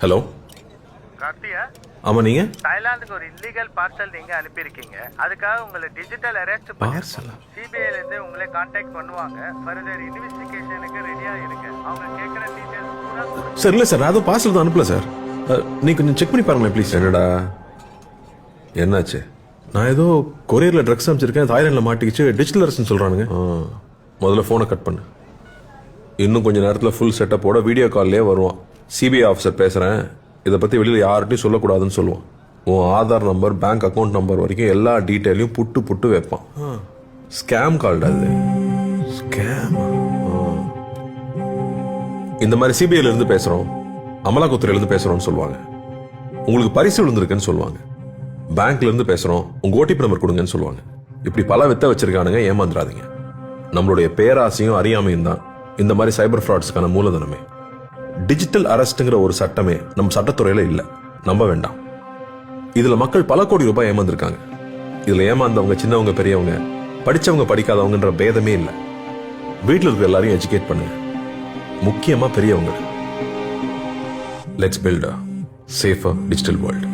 Hello கார்த்தியா, ஆமா நீங்க தாய்லாந்துக்கு ஒரு இல்லீகல் பார்சல் நீங்க அனுப்பியிருக்கீங்க. அதுக்காக உங்களை டிஜிட்டல் அரெஸ்ட் பார்சலா? சிபிஐல இருந்து உங்களை கான்டாக்ட் பண்ணுவாங்க. ஃபர்தர் இன்வெஸ்டிகேஷனுக்கு ரெடியா இருங்க. அவங்க கேட்குற டீடைல்ஸ் பூரா கொடுங்க. சார் இல்லை சார், நான் அதுவும் பார்சல் தான் அனுப்பல சார். நீ கொஞ்சம் செக் பண்ணி பாருங்களேன் ப்ளீஸ். என்னடா என்னாச்சு? நான் ஏதோ கொரியரில் ட்ரக்ஸ் அனுப்பிச்சிருக்கேன், தாய்லாண்டில் மாட்டிக்கிச்சு, டிஜிட்டல் அரெஸ்ட்னு சொல்கிறானுங்க. முதல்ல ஃபோனை கட் பண்ணு. இன்னும் கொஞ்சம் நேரத்தில் ஃபுல் செட்டப்போட வீடியோ கால்லே வருவான். சிபிஐ ஆஃபீஸர் பேசுகிறேன், இதை பற்றி வெளியில் யார்கிட்டையும் சொல்லக்கூடாதுன்னு சொல்லுவான். உன் Aadhaar number, bank account number வரைக்கும் எல்லா டீட்டெயிலையும் புட்டு புட்டு வைப்பான். ஸ்கேம் கால்டா அது. ஸ்கேம். இந்த மாதிரி சிபிஐல இருந்து பேசுகிறோம், அமலாக்கத்துறையிலேருந்து பேசுகிறோம்னு சொல்லுவாங்க. உங்களுக்கு பரிசு விழுந்திருக்குன்னு சொல்லுவாங்க. பேங்க்ல இருந்து பேசுகிறோம், உங்கள் ஓடிபி நம்பர் கொடுங்கன்னு சொல்லுவாங்க. இப்படி பல வித்த வச்சிருக்கானுங்க, ஏமாந்துடாதீங்க. நம்மளுடைய பேராசையும் அறியாமையும் தான் இந்த மாதிரி சைபர் ஃப்ராட்ஸ்க்கான மூலதனமே. டிஜிட்டல் அரெஸ்ட்ங்கிற ஒரு சட்டமே நம்ம சட்டத்துறையில இல்ல, நம்ப வேண்டாம். இதுல மக்கள் பல கோடி ரூபாய் ஏமாந்துருக்காங்க. இதுல ஏமாந்தவங்க சின்னவங்க பெரியவங்க, படிச்சவங்க படிக்காதவங்கன்ற பேதமே இல்லை. வீட்டில் இருக்கிற எல்லாரையும் எஜுகேட் பண்ணுங்க, முக்கியமா பெரியவங்க. Let's build a safer digital world.